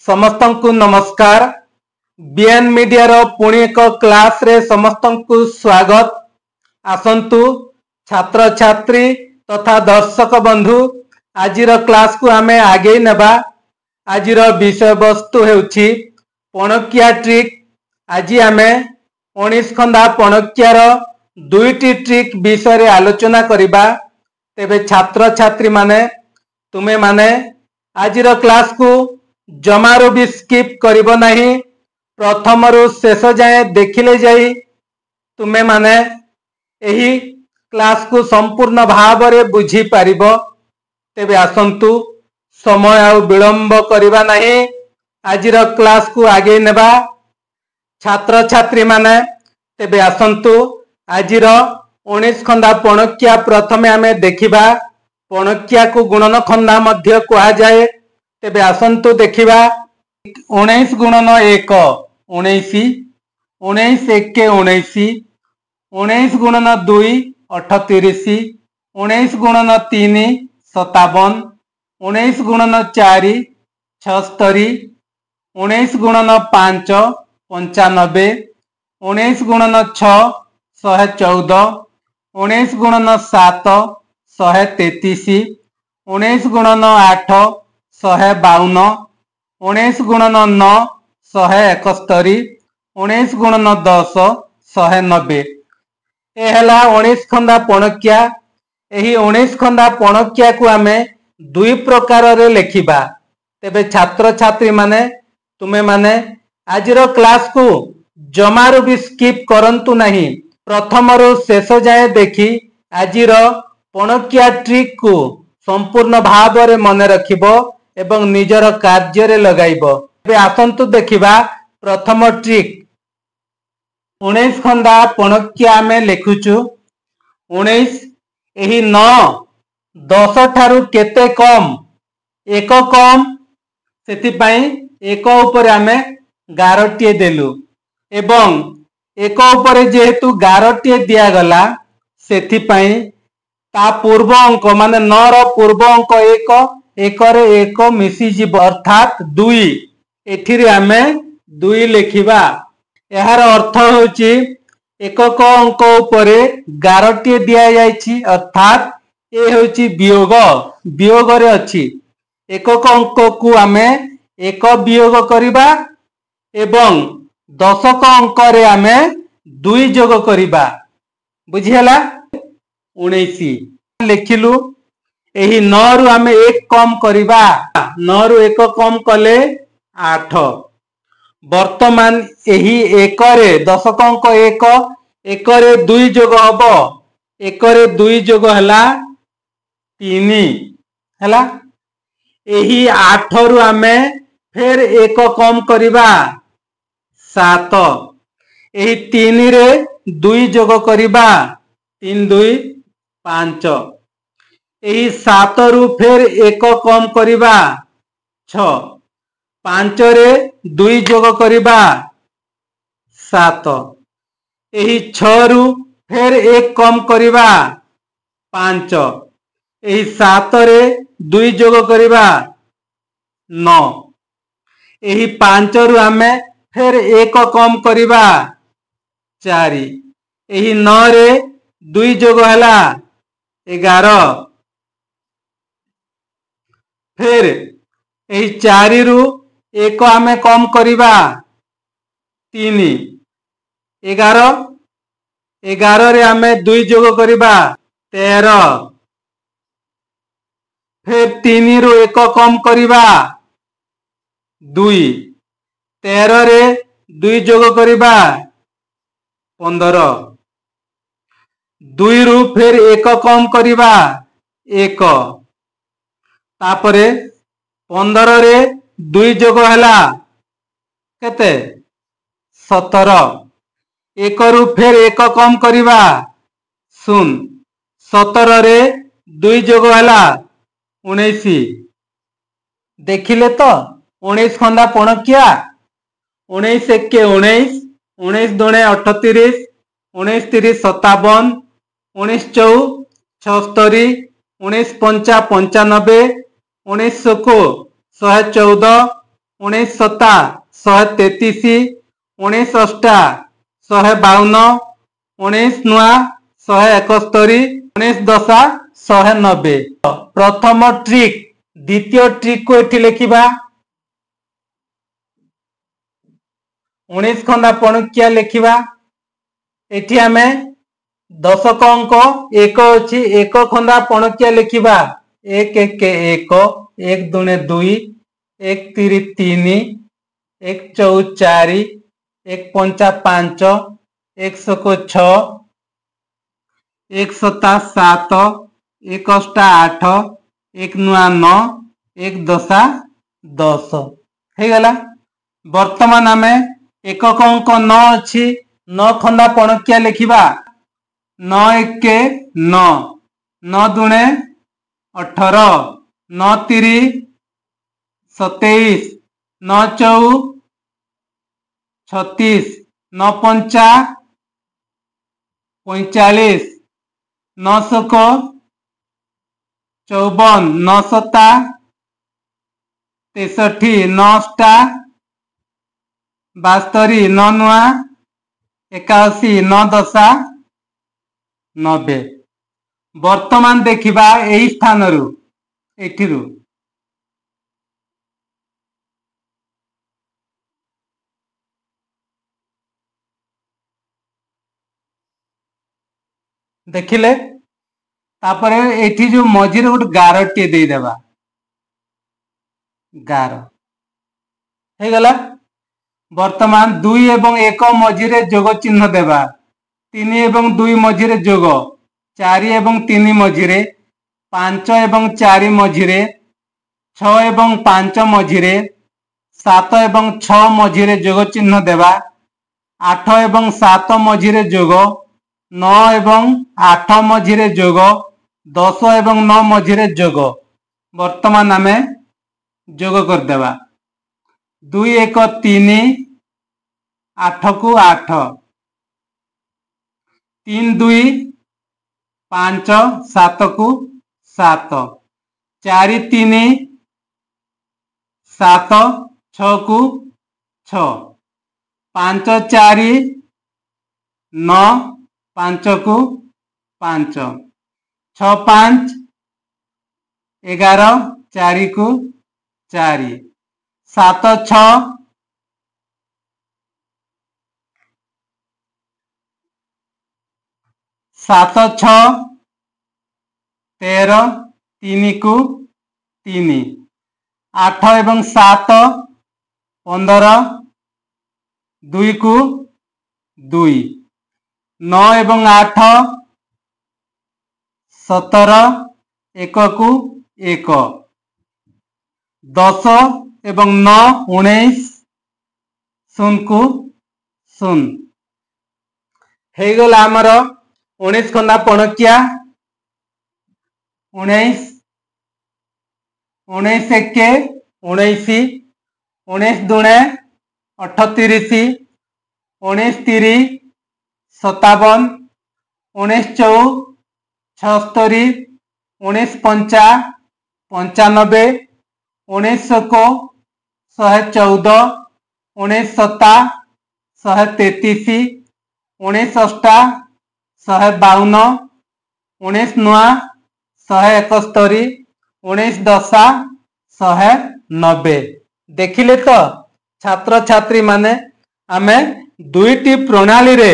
समस्तंकु नमस्कार। BN media रो पुणी एक क्लास रे समस्तंकु स्वागत। आसंतु छात्र छात्री तथा दर्शक बंधु आजिर क्लास को आमे आगे नेबा। आजिर विषय वस्तु हेउछि पणकिया ट्रिक। आज आमे 19 खंदा पणकियार दुईटी ट्रिक विषय रे आलोचना करिबा। तेबे छात्र छात्री माने तुमे माने आजिर क्लास को जमारो भी स्किप करिबो नहीं। प्रथम रु शेष जाए देखिले जाई तुमे माने एही क्लास को संपूर्ण भाव रे बुझी पारिबो। तेबे आसंतु समय आ विलंब करिबा नहीं, आजिर क्लास को आगे नेबा। छात्र छात्री माने तेबे आसंतु आजिर 19 खंदा पणकिया प्रथमे आमे देखिबा। पणकिया को गुणन खंदा मध्य कहा जाए। तेबे आसंतु देखिबा 19 गुणन 1 19, 19 1 19, 19 गुणन 2 38, 19 गुणन 3 57, 19 गुणन 4 76, 19 गुणन 5 95, 19 गुणन 6 114, 19 गुणन 7 133, 19 गुणन 8 152, 19 गुणन 9 171, 19 गुणन 10 190। ए हला 19 खंदा पणकिया। एही 19 खंदा पणकिया को आमे दुई प्रकार रे लेखिबा। तेबे छात्र छात्री माने तुमे माने आजिर क्लास को जमारो भी स्किप करंतु नहीं। प्रथम रु शेष जाए देखी आजिर पणकिया ट्रिक को संपूर्ण भाव रे मने रखिबो एवं निजर कार्य रे लगाइबो। बे आसंतु देखिबा प्रथम ट्रिक 19 खंदा पणकिया में लेखुचु। 19 एही 9 10 ठारू केते कम, एक कम, सेति पई एक ऊपर आमे गारटिए देलु एवं एक ऊपर जेहेतु गारटिए दिया गला सेति पई ता पूर्व अंक माने 9 रो पूर्व अंक 1 एक रे एक मिसी जीव अर्थात 2। एथिरे आमे 2 लेखिबा। एहार अर्थ होची एकक अंक उपरे गारटिए दिया जायछि अर्थात ए होची वियोग। वियोग रे अछि एकक अंक को आमे एक वियोग करिबा एवं दशक अंक रे आमे 2 जोग करिबा। बुझिहला 19 लेखिलु। एही 9 रु आमे 1 कम करिबा। 9 रु 1 कम कले 8। वर्तमान एही 1 रे दशक अंक 1 1 रे 2 जोग हबो। 1 रे 2 जोग हला 3 हला। एही 8 रु आमे फेर 1 कम करिबा 7। एही 3 रे 2 जोग करिबा 3 2 5। एही 7 रु फेर 1 कम करिबा 6। 5 रे 2 जोग करिबा 7। एही 6 रु फेर 1 कम करिबा 5। एही 7 रे 2 जोग करिबा 9। एही 5 रु आमे फेर 1 कम करिबा 4। एही 9 रे 2 जोग हला 11। फिर एही 4 रु 1 आमे कम करिबा 3। 11 11 रे आमे 2 जोग करिबा 13। फिर 3 रु 1 कम करिबा 2। 13 रे 2 जोग करिबा 15। 2 रु फिर 1 कम करिबा 1। तापरे 15 रे 2 जोग हला केते 17। 1 रु फिर 1 कम करिबा 0। 17 रे 2 जोग हला 19। देखिले तो 19 खंदा पणकिया। 19 1 19, 19 2 38, 19 3 57, 19 4 76, 19 5 95, 19 को 114, 19 सता 133, 19 अष्टा 152, 19 नुआ 171, 19 दशा 190। प्रथम ट्रिक द्वितीय ट्रिक को एठी लिखिबा 19 खंदा पणुकिया लिखिबा। एठी आमे दशक अंक 1 अछि, 1 खंदा पणुकिया लिखिबा 1 1 1, 1 2 2, 1 3 3, 1 4 4, 1 5 5, 1 6, 1 7 7, 1 8 8, 1 9, 1 10 10 हे गला। वर्तमान आमे एकक अंक 9 अछि, 9 खंदा पणकिया लिखिबा 9 1 9, 9 2 18, 9 3 27, 9 4 36, 9 5 45, 9 7 54, 9 7 63, 9 8 72, 9 9 81, 9 10 90। वर्तमान देखिबा एही स्थान रु एठिरु देखिले तापरे एठी जो मझी रे गोटे गारटी दे देबा, गार हे गला। वर्तमान 2 एवं 1 मझी रे जोग चिन्ह देबा, 3 एवं 2 मझी रे जोग, 4 एवं 3 मझी रे, 5 एवं 4 मझी रे, 6 एवं 5 मझी रे, 7 एवं 6 मझी रे जोग चिन्ह देबा, 8 एवं 7 मझी रे जोग, 9 एवं 8 मझी रे जोग, 10 एवं 9 मझी रे जोग। वर्तमान आमे जोग कर देबा 2 1 3, 8 को 8, 3 2 5, 7 को 7, 4 3 7, 6 को 6, 5 4 9, 5 को 5, 6 5 11, 4 को 4, 7 6 7 6 13, 3 को 3, 8 एवं 7 15, 2 को 2, 9 एवं 8 17, 1 को 1, 10 एवं 9 19, 0 को 0 हे गला। आमर 19 खंदा पणकिया 19 19 1 19, 19 2 38, 19 3 57, 19 4 76, 19 5 95, 19 1 114, 19 7 133, 19 8 152, 19 9 171, 19 10 190। देखिले तो छात्र छात्री माने आमे दुईटी प्रणाली रे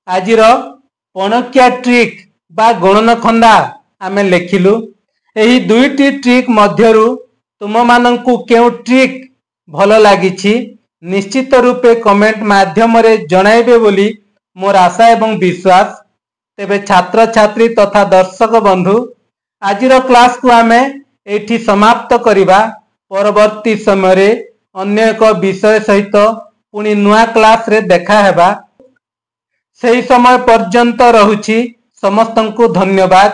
आजिर पणकिया ट्रिक बा गणन खंदा आमे लेखिलु। एही दुईटी ट्रिक मध्यरु तुम मानंकु केउ ट्रिक भल लागिछि निश्चित रूपे कमेंट माध्यम रे जणाइबे बोली मोर आशा एवं विश्वास। तेबे छात्र छात्री तथा दर्शक बंधु आजिर क्लास को आमे एठी समाप्त करिबा। परवर्ती समय रे अन्य एक विषय सहित पुनी नुआ क्लास रे देखा हेबा। सेही समय पर्यंत रहुछि समस्तंकु धन्यवाद।